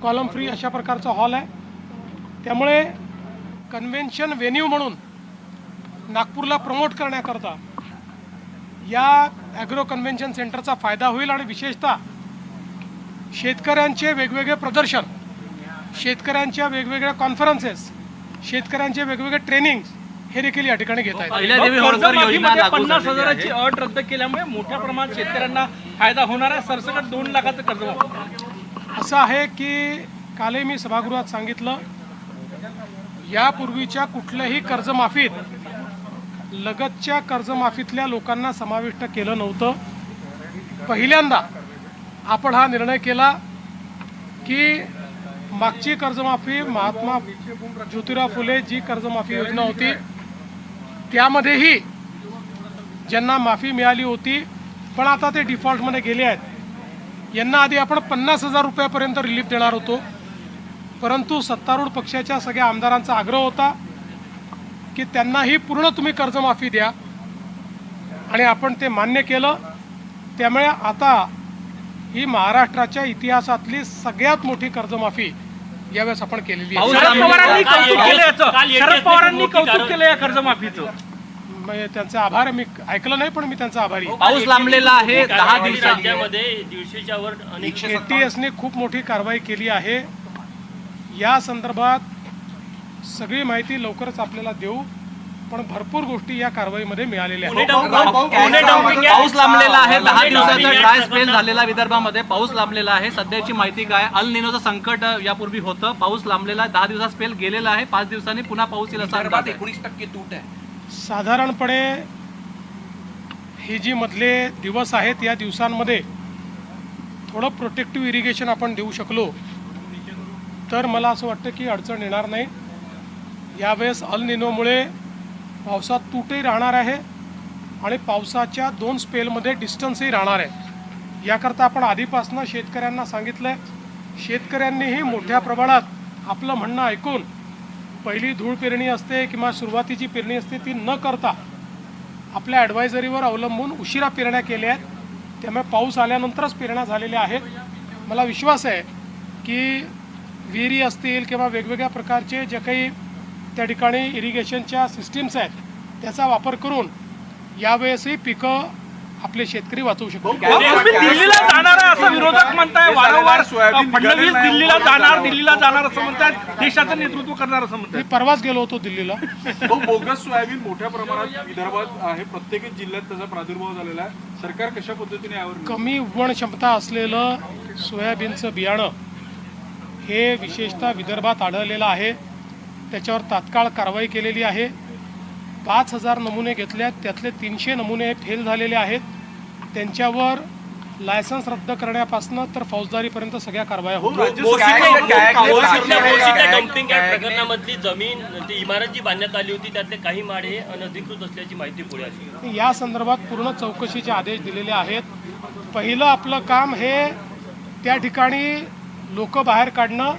Column free अशा प्रकारचा hall आहे। त्यामुळे कन्व्हेन्शन व्हेन्यू म्हणून नागपूरला प्रमोट करण्याकरता या ॲग्रो कन्व्हेन्शन सेंटरचा फायदा होईल आणि विशेषतः शेतकऱ्यांचे वेगवेगळे प्रदर्शन, शेतकऱ्यांच्या वेगवेगळ्या कॉन्फरन्सेस, शेतकऱ्यांचे वेगवेगळे ट्रेनिंग्स हे देखील या ठिकाणी घेत आहेत। 50,000ची अट रद्द केल्यामुळे मोठ्या प्रमाणात शेतकऱ्यांना फायदा होणार आहे। सरसकट 2 लाखाचं कर्ज असं आहे की कालही मी सभागृहात सांगितलं, यापूर्वीच्या कुठल्याही कर्जमाफीत लगतच्या कर्जमाफीतल्या लोकांना समाविष्ट केलं नव्हतं। पहिल्यांदा आपण हा निर्णय केला की मागची कर्जमाफी महात्मा ज्योतिराव फुले जी कर्जमाफी योजना होती त्यामध्येही ज्यांना माफी मिळाली होती पण आता ते डिफॉल्टमध्ये गेले आहेत, यांना आधी आपण 50,000 रुपयापर्यंत रिलीफ देणार होतो। परंतु सत्तारूढ पक्षाच्या सगळ्या आमदारांचा आग्रह होता की त्यांनाही पूर्ण तुम्ही कर्जमाफी द्या आणि आपण ते मान्य केलं। त्यामुळे आता ही महाराष्ट्राच्या इतिहासातली सगळ्यात मोठी कर्जमाफी यावेळेस आपण केलेली आहे। शरद पवारांनी कौतुक केलं या कर्जमाफीचं। त्यांचे आभार, मी ऐकलं नाही पण मी त्यांचा आभारी आहे। पाऊस लांबलेला आहे 10 दिवसांमध्ये राज्यामध्ये 150च्या वर अनेक ATSने खूप मोठी कारवाई केली आहे। या संदर्भात सगळी माहिती लवकरच आपल्याला देऊ, पण भरपूर गोष्टी या कारवाईमध्ये मिळालेल्या आहेत। पाऊस लांबलेला आहे 10 दिवसाचा ड्राय स्पेल झालेला विदर्भामध्ये पाऊस लांबलेला आहे। सध्याची माहिती काय? अल निनोचं संकट यापूर्वी होतं, पाऊस लांबलेला 10 दिवसा स्पेल गेलेला आहे, 5 दिवसांनी पुन्हा पाऊस येईल असा अंदाज आहे। 19% तूट आहे। साधारणपणे हे जी मधले दिवस आहेत या दिवसांमध्ये थोडं प्रोटेक्टिव्ह इरिगेशन आपण देऊ शकलो तर मला असं वाटतं की अडचण येणार नाही। यावेळेस अल निनोमुळे पावसात तूटही राहणार आहे आणि पावसाच्या 2 स्पेलमध्ये डिस्टन्सही राहणार आहे। याकरता आपण आधीपासून शेतकऱ्यांना सांगितलं आहे। शेतकऱ्यांनीही मोठ्या प्रमाणात आपलं म्हणणं ऐकून पहिली धूळ पेरणी असते किंवा सुरुवातीची पेरणी असते ती न करता आपल्या ॲडवायझरीवर अवलंबून उशिरा पेरण्या केल्या आहेत। त्यामुळे पाऊस आल्यानंतरच पेरण्या झालेल्या आहेत। मला विश्वास आहे की विहिरी असतील किंवा वेगवेगळ्या प्रकारचे जे काही त्या ठिकाणी इरिगेशनच्या सिस्टीम्स आहेत त्याचा वापर करून यावेळेसही पिकं आपले शेतकरी वाचवू शकतात। दिल्लीला जाणार आहे असं विरोधक म्हणताय, वारंवार फडणवीस दिल्लीला जाणार असं म्हणतात, देशाचं नेतृत्व करणार असं म्हणतात। मी परवाच गेलो होतो दिल्लीला। बोगस सोयाबीन मोठ्या प्रमाणात विदर्भात आहे, प्रत्येक जिल्ह्यात त्याचा प्रादुर्भाव झालेला आहे। सरकार कशा पद्धतीने यावर कमी उगवण क्षमता असलेलं सोयाबीनचं बियाणं हे विशेषतः विदर्भात आढळलेलं आहे। त्याच्यावर तात्काळ कारवाई केलेली आहे। 5,000 नमुने घेतल्यात, त्यातले 300 नमुने फेल झालेले आहेत। त्यांच्यावर लायसन्स रद्द करण्यापासून तर फौजदारीपर्यंत सगळ्या कारवाया होतात। डम्पिंग प्रकरणामधली जमीन ती इमारत जी बांधण्यात आली होती त्यातले काही माळे अनधिकृत असल्याची माहिती पुढे आली। या संदर्भात पूर्ण चौकशीचे आदेश दिलेले आहेत। पहिलं आपलं काम हे त्या ठिकाणी लोक बाहेर काढणं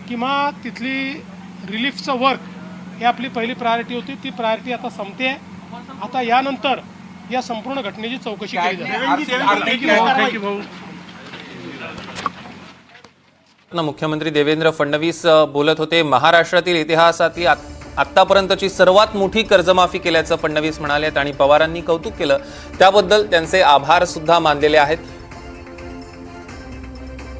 किंवा तिथली रिलीफचं वर्क हे आपली पहिली प्रायोरिटी होती। ती प्रायोरिटी आता संपते आहे। आता यानंतर या संपूर्ण घटनेची चौकशी केली जाईल। मुख्यमंत्री देवेंद्र फडणवीस बोलत होते। महाराष्ट्रातील इतिहासातली आतापर्यंतची सर्वात मोठी कर्जमाफी केल्याचं फडणवीस म्हणाले आणि पवारांनी कौतुक केलं, त्याबद्दल त्यांचे आभार सुद्धा मानलेले आहेत।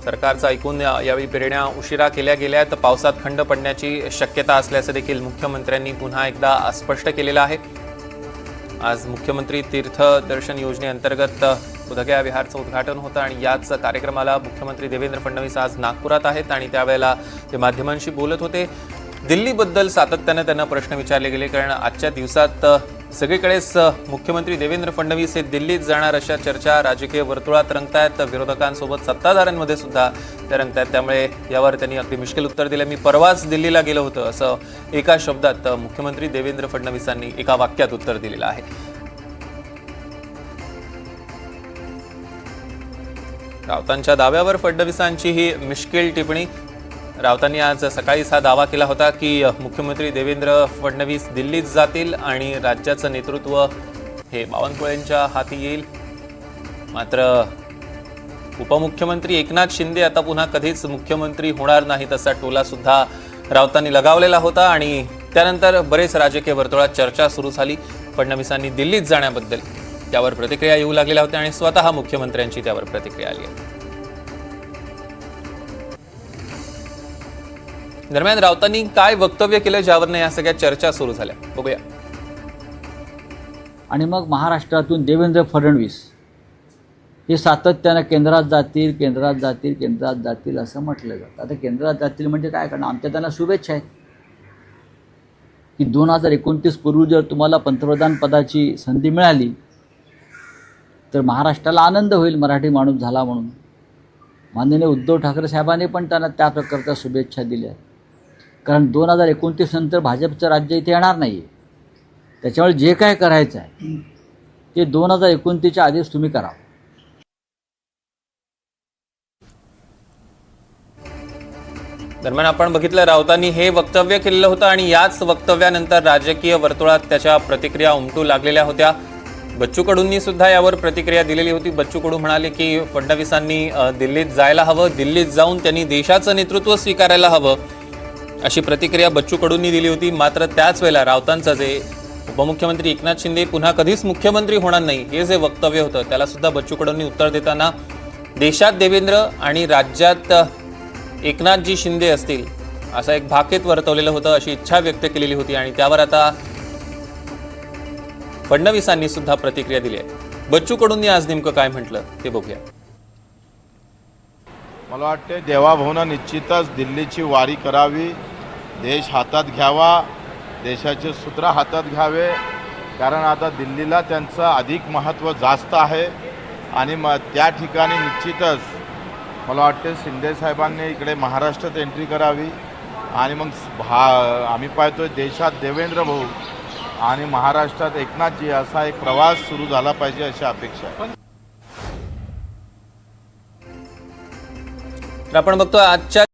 सरकारचं ऐकून यावेळी पेरण्या उशिरा केल्या गेल्या तर पावसात खंड पडण्याची शक्यता असल्याचं देखील मुख्यमंत्र्यांनी पुन्हा एकदा स्पष्ट केलेलं आहे। आज मुख्यमंत्री तीर्थ दर्शन योजनेअंतर्गत बुधगया विहारचं उद्घाटन होतं आणि याच कार्यक्रमाला मुख्यमंत्री देवेंद्र फडणवीस आज नागपुरात आहेत आणि त्यावेळेला ते माध्यमांशी बोलत होते। दिल्लीबद्दल सातत्याने त्यांना प्रश्न विचारले गेले, कारण आजच्या दिवसात सगळीकडेच मुख्यमंत्री देवेंद्र फडणवीस हे दिल्लीत जाणार अशा चर्चा राजकीय वर्तुळात रंगतायत, विरोधकांसोबत सत्ताधाऱ्यांमध्ये सुद्धा त्या रंगतायत। त्यामुळे यावर त्यांनी अगदी मुश्किल उत्तर दिलं। मी परवाच दिल्लीला गेलो होतो असं एका शब्दात मुख्यमंत्री देवेंद्र फडणवीसांनी एका वाक्यात उत्तर दिलेलं आहे। राऊतांच्या दाव्यावर फडणवीसांची ही मिश्किल टिप्पणी। राऊतांनी आज सकाळीच हा दावा केला होता की मुख्यमंत्री देवेंद्र फडणवीस दिल्लीत जातील आणि राज्याचं नेतृत्व हे बावनकुळेंच्या हाती येईल। मात्र उपमुख्यमंत्री एकनाथ शिंदे आता पुन्हा कधीच मुख्यमंत्री होणार नाहीत असा टोला सुद्धा राऊतांनी लगावलेला होता आणि त्यानंतर बरेच राजकीय वर्तुळात चर्चा सुरू झाली. फडणवीसांनी दिल्लीत जाण्याबद्दल त्यावर प्रतिक्रिया येऊ लागलेल्या होत्या आणि स्वतः मुख्यमंत्र्यांची त्यावर प्रतिक्रिया आली आहे. दरम्यान राऊतांनी काय वक्तव्य केलं ज्यावरनं या सगळ्या चर्चा सुरू झाल्या बघूया. आणि मग महाराष्ट्रातून देवेंद्र फडणवीस हे सातत्यानं केंद्रात जातील असं म्हटलं जातं. आता केंद्रात जातील म्हणजे काय करणार? आमच्या त्यांना शुभेच्छा आहेत की 2029 पूर्वी जर तुम्हाला पंतप्रधान पदाची संधी मिळाली तर महाराष्ट्राला आनंद होईल मराठी माणूस झाला म्हणून. माननीय उद्धव ठाकरे साहेबांनी पण त्यांना त्या प्रकारच्या शुभेच्छा दिल्या. कारण 2029 नंतर भाजपचं राज्य इथे येणार नाही आहे. त्याच्यामुळे जे काय करायचं आहे ते 2029च्या आधीच तुम्ही करा. दरम्यान आपण बघितलं राऊतांनी हे वक्तव्य केलेलं होतं आणि याच वक्तव्यानंतर राजकीय वर्तुळात त्याच्या प्रतिक्रिया उमटू लागलेल्या होत्या. बच्चू कडूंनी सुद्धा यावर प्रतिक्रिया दिलेली होती. बच्चू कडू म्हणाले की फडणवीसांनी दिल्लीत जायला हवं, दिल्लीत जाऊन त्यांनी देशाचं नेतृत्व स्वीकारायला हवं अशी प्रतिक्रिया बच्चू कडूंनी दिली होती. मात्र त्याच वेळेला राऊतांचं जे उपमुख्यमंत्री एकनाथ शिंदे पुन्हा कधीच मुख्यमंत्री होणार नाही हे जे वक्तव्य होतं त्याला सुद्धा बच्चू कडूंनी उत्तर देताना देशात देवेंद्र आणि राज्यात एकनाथजी शिंदे असतील असा एक भाकीत वर्तवलेलं होतं, अशी इच्छा व्यक्त केलेली होती आणि त्यावर आता फडणवीसांनी सुद्धा प्रतिक्रिया दिली आहे. बच्चू कडूंनी आज नेमकं काय म्हटलं ते बघूया. मला वाटते देवाभाऊनं निश्चितच दिल्लीची वारी करावी, देश हातात घ्यावा, देशाचे सूत्र हातात घ्यावे. कारण आता दिल्लीला त्यांचं अधिक महत्त्व जास्त आहे आणि मग त्या ठिकाणी निश्चितच मला वाटते शिंदे साहेबांनी इकडे महाराष्ट्रात एंट्री करावी आणि मग आम्ही पाहतोय देशात देवेंद्र भाऊ आणि महाराष्ट्रात एकनाथजी असा एक प्रवास सुरू झाला पाहिजे अशी अपेक्षा आहे. आपण बघतो आजच्या